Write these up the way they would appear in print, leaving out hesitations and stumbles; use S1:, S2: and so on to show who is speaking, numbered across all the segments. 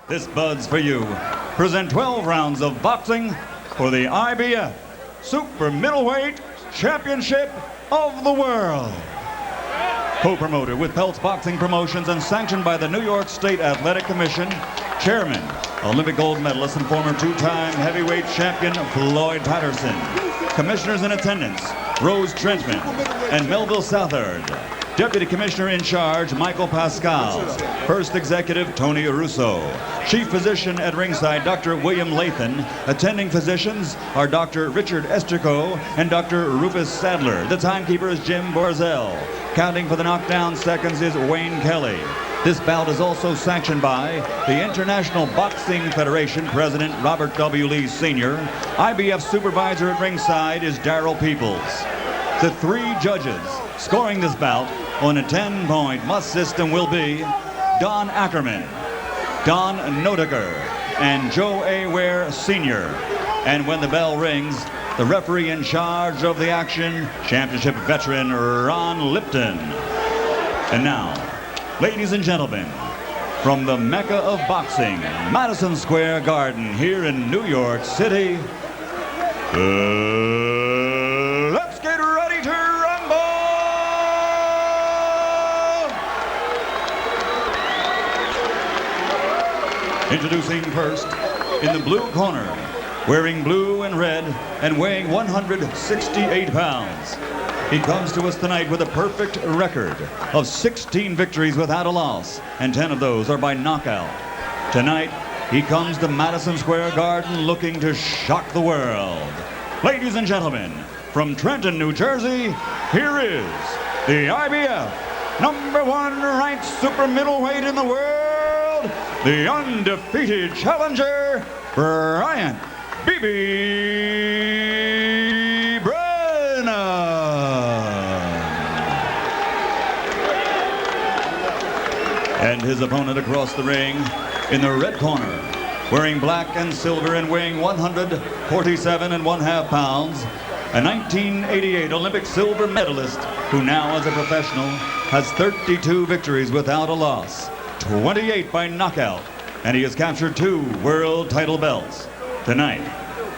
S1: This bud's for you. Present 12 rounds of boxing for the IBF Super Middleweight Championship of the World. Co-promoted with Peltz Boxing Promotions and sanctioned by the New York State Athletic Commission, Chairman, Olympic gold medalist and former two-time heavyweight champion Floyd Patterson. Commissioners in attendance, Rose Trentman and Melville Southard. Deputy Commissioner in charge, Michael Pascal. First Executive, Tony Russo. Chief Physician at ringside, Dr. William Lathan. Attending physicians are Dr. Richard Estrico and Dr. Rufus Sadler. The timekeeper is Jim Borzell. Counting for the knockdown seconds is Wayne Kelly. This bout is also sanctioned by the International Boxing Federation President Robert W. Lee Sr. IBF supervisor at ringside is Darrell Peoples. The three judges scoring this bout on a 10-point must system will be Don Ackerman, Don Nodeker, and Joe A. Ware Sr. And when the bell rings, the referee in charge of the action, championship veteran Ron Lipton. And now, ladies and gentlemen, from the Mecca of boxing, Madison Square Garden here in New York City, let's get ready to rumble! Introducing first, in the blue corner, wearing blue and red and weighing 168 pounds. He comes to us tonight with a perfect record of 16 victories without a loss, and 10 of those are by knockout. Tonight, he comes to Madison Square Garden looking to shock the world. Ladies and gentlemen, from Trenton, New Jersey, here is the IBF #1 ranked super middleweight in the world, the undefeated challenger, Bryant B.B. Brannon. And his opponent across the ring in the red corner, wearing black and silver and weighing 147.5 pounds, a 1988 Olympic silver medalist who now as a professional has 32 victories without a loss, 28 by knockout, and he has captured 2 world title belts. Tonight,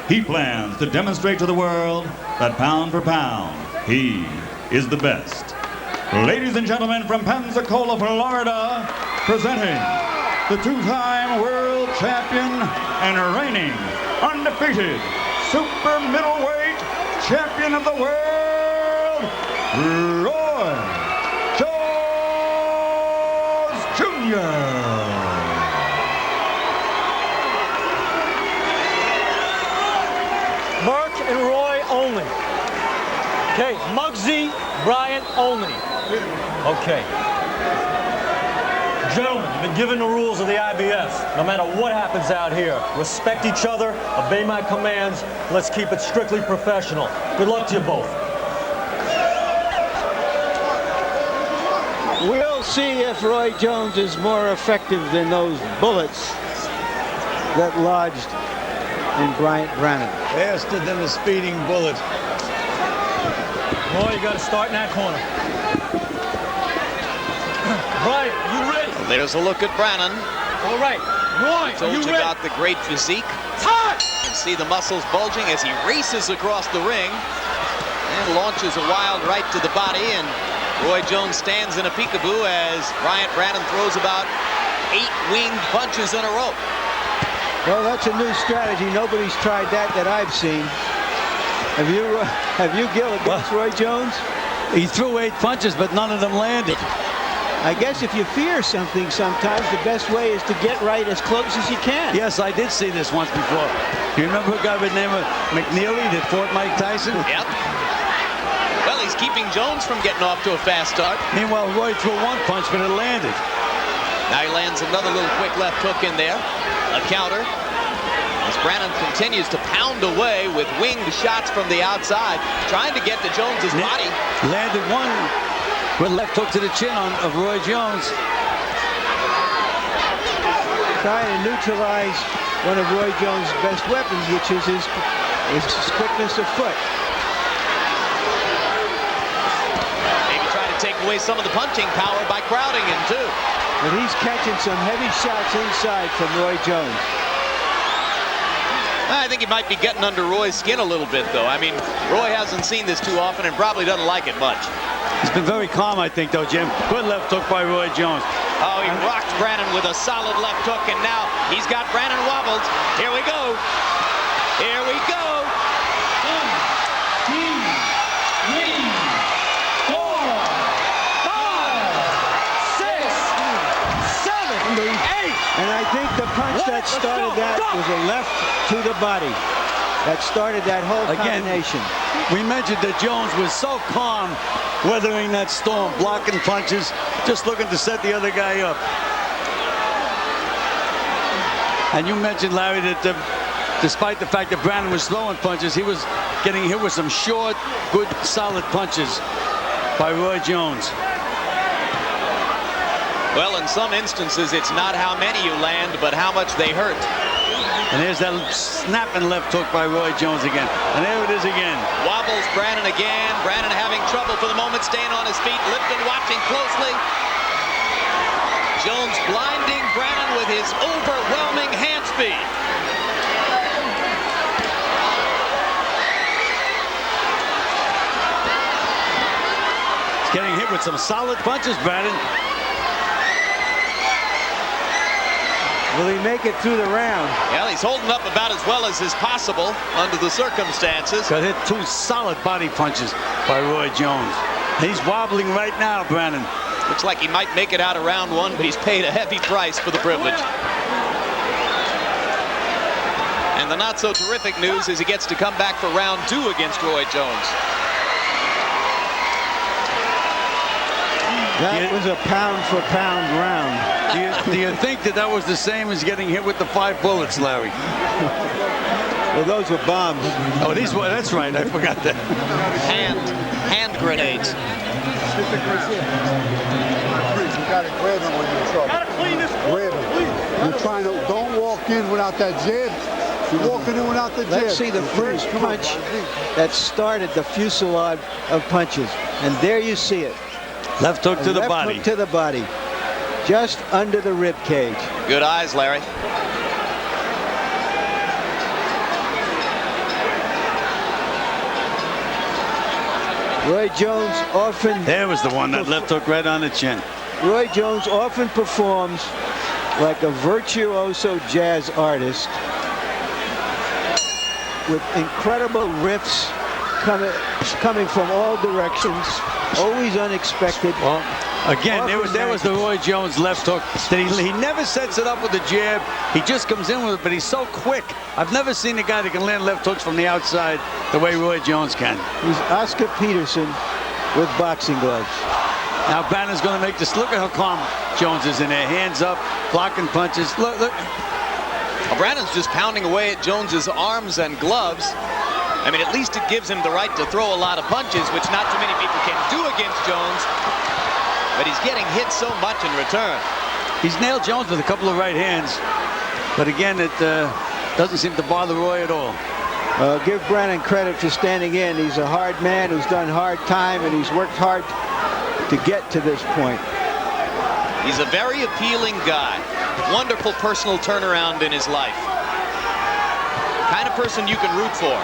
S1: he plans to demonstrate to the world that pound for pound, he is the best. Ladies and gentlemen, from Pensacola, Florida, presenting the two-time world champion and reigning undefeated super middleweight champion of the world, Roy Jones Jr.
S2: Mark and Roy only. Okay, Muggsy, Bryant only. Okay. Gentlemen, you've been given the rules of the IBF. No matter what happens out here, respect each other, obey my commands, let's keep it strictly professional. Good luck to you both.
S3: We'll see if Roy Jones is more effective than those bullets that lodged in Bryant Brannon.
S4: Faster than a speeding bullet.
S2: Roy, you got to start in that corner. Bryant, you ready?
S5: There's a look at Brannon.
S2: All right. Roy,
S5: Told
S2: you
S5: you
S2: ready?
S5: got the great physique.
S2: Time!
S5: You can see the muscles bulging as he races across the ring and launches a wild right to the body, and Roy Jones stands in a peekaboo as Bryant Brannon throws about 8 winged punches in a row.
S3: Well, that's a new strategy. Nobody's tried that I've seen. Have you, Gil, against Roy Jones?
S6: He threw 8 punches, but none of them landed.
S3: I guess if you fear something sometimes, the best way is to get right as close as you can.
S6: Yes, I did see this once before. Do you remember a guy by the name of McNeely that fought Mike Tyson?
S5: Yep. Well, he's keeping Jones from getting off to a fast start.
S6: Meanwhile, Roy threw 1 punch, but it landed.
S5: Now he lands another little quick left hook in there. A counter. As Brannon continues to pound away with winged shots from the outside, trying to get to Jones's body.
S6: Landed 1 with left hook to the chin of Roy Jones.
S3: Trying to neutralize one of Roy Jones' best weapons, which is his quickness of foot.
S5: Maybe try to take away some of the punching power by crowding him, too.
S3: But he's catching some heavy shots inside from Roy Jones.
S5: I think he might be getting under Roy's skin a little bit, though. I mean, Roy hasn't seen this too often and probably doesn't like it much.
S6: He's been very calm, I think, though, Jim. Good left hook by Roy Jones.
S5: Oh, he rocked Brannon with a solid left hook, and now he's got Brannon wobbled. Here we go. Here we go.
S7: 1, 2, 3, 4, 5, 6, 7, 8.
S3: And I think the punch that started that was a left to the body. That started that whole combination.
S6: We mentioned that Jones was so calm weathering that storm, blocking punches, just looking to set the other guy up. And you mentioned, Larry, that despite the fact that Brannon was throwing punches, he was getting hit with some short, good, solid punches by Roy Jones.
S5: Well, in some instances, it's not how many you land, but how much they hurt.
S6: And there's that snapping left hook by Roy Jones again. And there it is again.
S5: Wobbles Brannon again. Brannon having trouble for the moment, staying on his feet. Lipton watching closely. Jones blinding Brannon with his overwhelming hand speed.
S6: He's getting hit with some solid punches, Brannon.
S3: Will he make it through the round?
S5: Well, he's holding up about as well as is possible under the circumstances.
S6: Got hit 2 solid body punches by Roy Jones. He's wobbling right now, Brannon.
S5: Looks like he might make it out of round 1, but he's paid a heavy price for the privilege. And the not so terrific news is he gets to come back for round 2 against Roy Jones.
S3: That was a pound-for-pound round.
S6: Do you think that was the same as getting hit with the 5 bullets, Larry?
S3: Well, those were bombs.
S6: Oh, these were, that's right. I forgot that.
S5: Hand grenades.
S8: You gotta grab him when you're in trouble.
S7: Gotta clean this.
S8: Grab him. You're trying to, don't walk in without that jab. You're walking in without the jab.
S3: Let's see the first punch that started the fusillade of punches. And there you see it.
S6: Left hook to the body.
S3: Left hook to the body. Just under the rib cage.
S5: Good eyes, Larry.
S3: Roy Jones often...
S6: There was the one, that left hook right on the chin.
S3: Roy Jones often performs like a virtuoso jazz artist with incredible riffs coming from all directions, always unexpected.
S6: Well, again, there was the Roy Jones left hook. He never sets it up with a jab. He just comes in with it, but he's so quick. I've never seen a guy that can land left hooks from the outside the way Roy Jones can.
S3: He's Oscar Peterson with boxing gloves.
S6: Now Brannon's going to make this. Look at how calm Jones is in there. Hands up, blocking punches. Look.
S5: Well, Brannon's just pounding away at Jones's arms and gloves. I mean, at least it gives him the right to throw a lot of punches, which not too many people can do against Jones. But he's getting hit so much in return.
S6: He's nailed Jones with a couple of right hands. But again, it doesn't seem to bother Roy at all.
S3: Give Brannon credit for standing in. He's a hard man who's done hard time, and he's worked hard to get to this point.
S5: He's a very appealing guy. Wonderful personal turnaround in his life. Kind of person you can root for.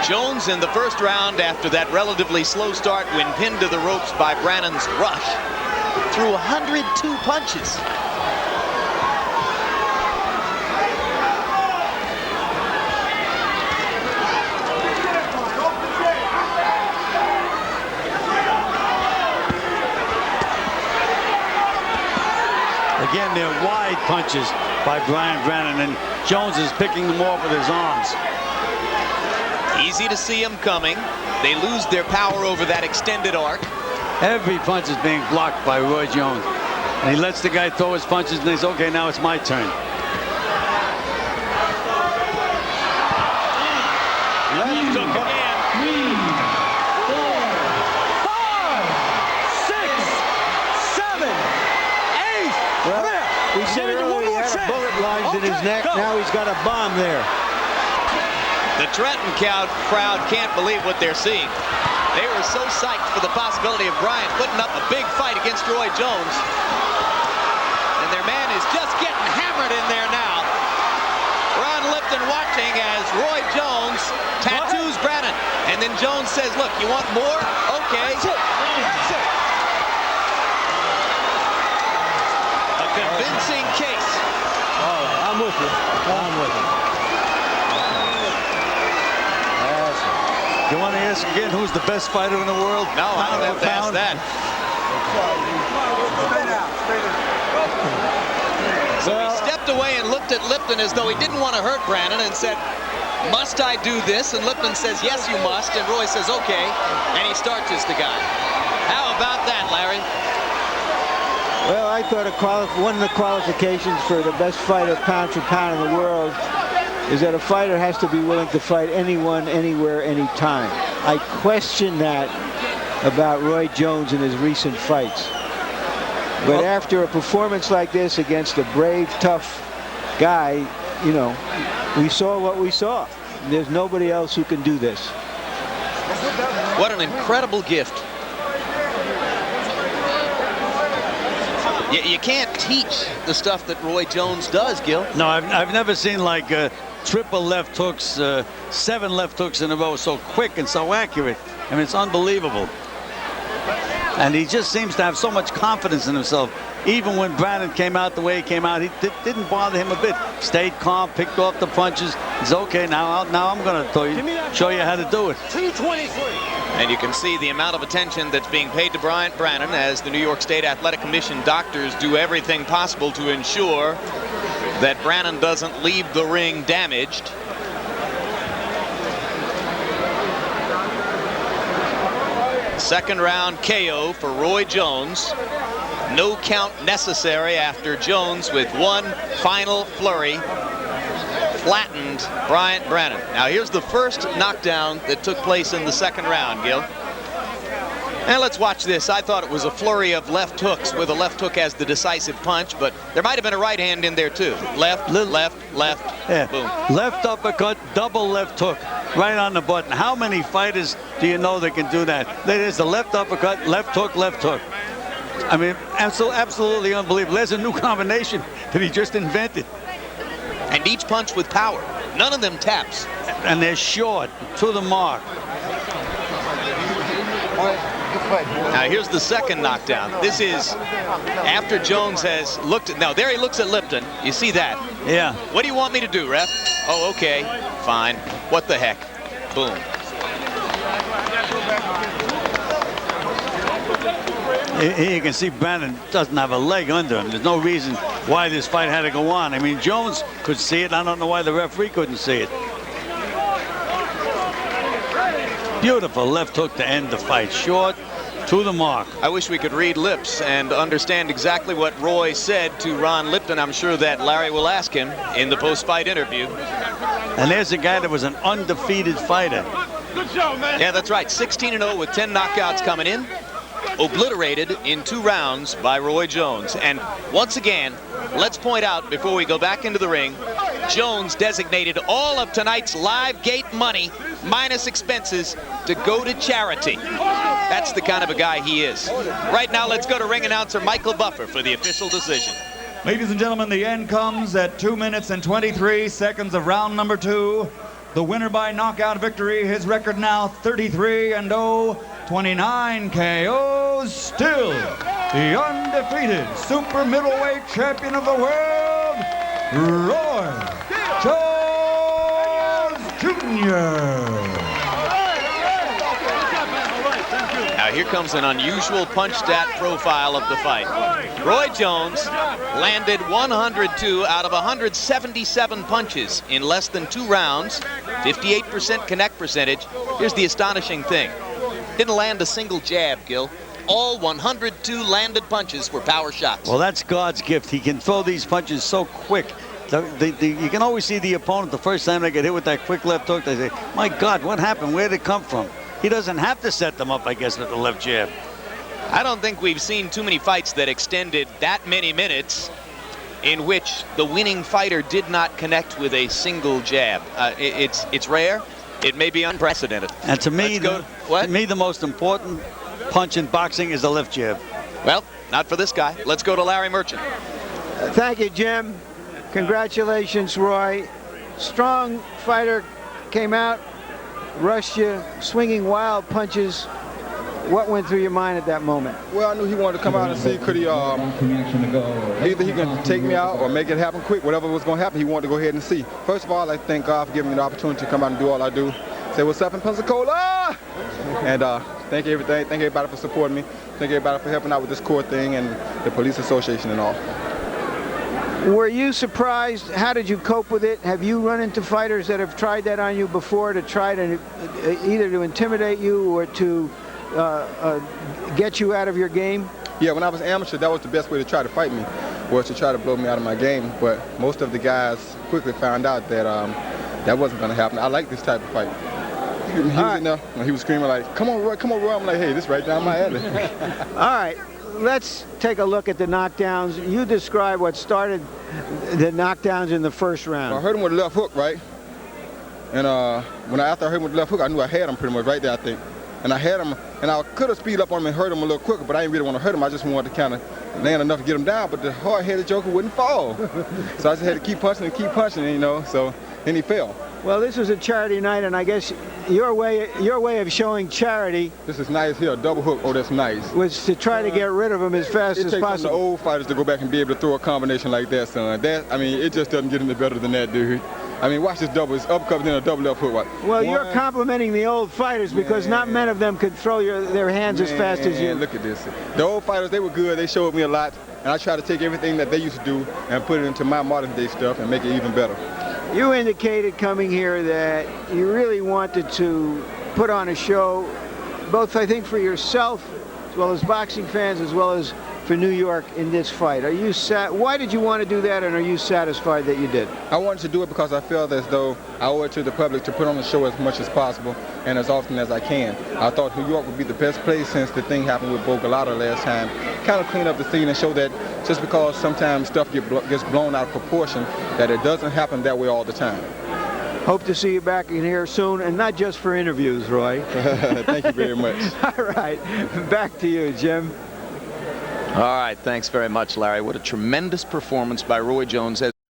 S5: Jones in the first round, after that relatively slow start when pinned to the ropes by Brannon's rush, threw 102 punches.
S6: Again, they're wide punches by Brannon, and Jones is picking them off with his arms.
S5: Easy to see them coming. They lose their power over that extended arc.
S6: Every punch is being blocked by Roy Jones. And he lets the guy throw his punches, and he's, okay, now it's my turn.
S5: Left hook again.
S7: 3, 4, 5, 6, 7, 8.
S3: Well, we said earlier he had a bullet lodged in his neck. Now he's got a bomb there.
S5: The Trenton crowd can't believe what they're seeing. They were so psyched for the possibility of Bryant putting up a big fight against Roy Jones. And their man is just getting hammered in there now. Ron Lipton watching as Roy Jones tattoos Brannon. And then Jones says, look, you want more? Okay. A convincing case.
S3: I'm with you. I'm with you.
S6: You want to ask again who's the best fighter in the world?
S5: No, I don't have to ask that. So he stepped away and looked at Lipton as though he didn't want to hurt Brannon and said, must I do this? And Lipton says, yes, you must. And Roy says, okay. And he starches the guy. How about that, Larry?
S3: Well, I thought one of the qualifications for the best fighter pound for pound in the world is that a fighter has to be willing to fight anyone, anywhere, anytime. I question that about Roy Jones in his recent fights. But after a performance like this against a brave, tough guy, you know, we saw what we saw. There's nobody else who can do this.
S5: What an incredible gift. You can't teach the stuff that Roy Jones does, Gil.
S6: No, I've never seen like triple left hooks, 7 left hooks in a row so quick and so accurate. I mean, it's unbelievable. And he just seems to have so much confidence in himself. Even when Brannon came out the way he came out, he didn't bother him a bit. Stayed calm, picked off the punches. He's okay, now I'm going to show you how to do it.
S5: 223. And you can see the amount of attention that's being paid to Bryant Brannon as the New York State Athletic Commission doctors do everything possible to ensure that Brannon doesn't leave the ring damaged. Second round KO for Roy Jones. No count necessary after Jones, with one final flurry, flattened Bryant Brannon. Now here's the first knockdown that took place in the second round, Gil. And let's watch this. I thought it was a flurry of left hooks with a left hook as the decisive punch, but there might have been a right hand in there too. Left, left,
S6: yeah.
S5: Boom.
S6: Left uppercut, double left hook, right on the button. How many fighters do you know that can do that? There's the left uppercut, left hook, left hook. I mean, absolutely unbelievable. There's a new combination that he just invented.
S5: And each punch with power. None of them taps.
S6: And they're short, to the mark.
S5: Now here's the second knockdown. This is after Jones has looked at, now there he looks at Lipton. You see that?
S6: Yeah.
S5: What do you want me to do, ref? Oh, okay, fine. What the heck? Boom.
S6: Here you can see Brannon doesn't have a leg under him. There's no reason why this fight had to go on. I mean, Jones could see it. I don't know why the referee couldn't see it. Beautiful left hook to end the fight. Short, to the mark.
S5: I wish we could read lips and understand exactly what Roy said to Ron Lipton. I'm sure that Larry will ask him in the post-fight interview.
S6: And there's a guy that was an undefeated fighter.
S5: Good show, man. Yeah, that's right. 16-0 with 10 knockouts coming in. Obliterated in 2 rounds by Roy Jones. And once again, let's point out before we go back into the ring, Jones designated all of tonight's live gate money minus expenses to go to charity. That's the kind of a guy he is. Right now, let's go to ring announcer Michael Buffer for the official decision.
S1: Ladies and gentlemen, the end comes at 2 minutes and 23 seconds of round number 2. The winner by knockout victory, his record now 33-0, 29 KOs, still the undefeated super middleweight champion of the world, Roy Jones Jr.
S5: Now here comes an unusual punch stat profile of the fight. Roy Jones landed 102 out of 177 punches in less than 2 rounds, 58% connect percentage. Here's the astonishing thing. Didn't land a single jab, Gil. All 102 landed punches were power shots.
S6: Well, that's God's gift. He can throw these punches so quick. You can always see the opponent the first time they get hit with that quick left hook. They say, my God, what happened? Where did it come from? He doesn't have to set them up, I guess, with the left jab.
S5: I don't think we've seen too many fights that extended that many minutes in which the winning fighter did not connect with a single jab. It's rare, It may be unprecedented.
S6: And to me,
S5: what?
S6: to me, the most important punch in boxing is the left jab.
S5: Well, not for this guy. Let's go to Larry Merchant.
S3: Thank you, Jim. Congratulations, Roy. Strong fighter, came out, rushed you, swinging wild punches. What went through your mind at that moment?
S9: Well, I knew he wanted to come out and see could he, either he can take me out or make it happen quick. Whatever was going to happen, he wanted to go ahead and see. First of all, I thank God for giving me the opportunity to come out and do all I do. Say what's up in Pensacola! And thank everybody for supporting me. Thank everybody for helping out with this court thing and the police association and all.
S3: Were you surprised? How did you cope with it? Have you run into fighters that have tried that on you before to try to either to intimidate you or to get you out of your game?
S9: Yeah, when I was amateur, that was the best way to try to fight me, was to try to blow me out of my game. But most of the guys quickly found out that that wasn't going to happen. I like this type of fight. He was in there, and he was screaming like, come on, Roy, come on, Roy. I'm like, hey, this right down my alley.
S3: All right, let's take a look at the knockdowns. You describe what started the knockdowns in the first round.
S9: I heard him with a left hook, right? And after I heard him with the left hook, I knew I had him pretty much right there, I think. And I had him, and I could have speeded up on him and hurt him a little quicker, but I didn't really want to hurt him. I just wanted to kind of land enough to get him down, but the hard-headed joker wouldn't fall. So I just had to keep punching and keep punching, you know, so then he fell.
S3: Well, this was a charity night, and I guess your way of showing charity.
S9: This is nice here, a double hook. Oh, that's nice.
S3: Was to try to get rid of him as fast as possible.
S9: It takes the old fighters to go back and be able to throw a combination like that, son. I mean, it just doesn't get any better than that, dude. I mean, watch this double. It's uppercut and a double left hook.
S3: Well, you're complimenting the old fighters because not many of them could throw their hands as fast as you.
S9: Look at this. The old fighters, they were good. They showed me a lot, and I try to take everything that they used to do and put it into my modern day stuff and make it even better.
S3: You indicated coming here that you really wanted to put on a show, both I think for yourself, as well as boxing fans, as well as for New York in this fight. Are you why did you want to do that, and are you satisfied that you did?
S9: I wanted to do it because I felt as though I owe it to the public to put on the show as much as possible and as often as I can. I thought New York would be the best place since the thing happened with Bogalata last time. Kind of clean up the scene and show that just because sometimes stuff gets blown out of proportion, that it doesn't happen that way all the time.
S3: Hope to see you back in here soon, and not just for interviews, Roy.
S9: Thank you very much.
S3: All right, back to you, Jim.
S5: All right, thanks very much, Larry. What a tremendous performance by Roy Jones.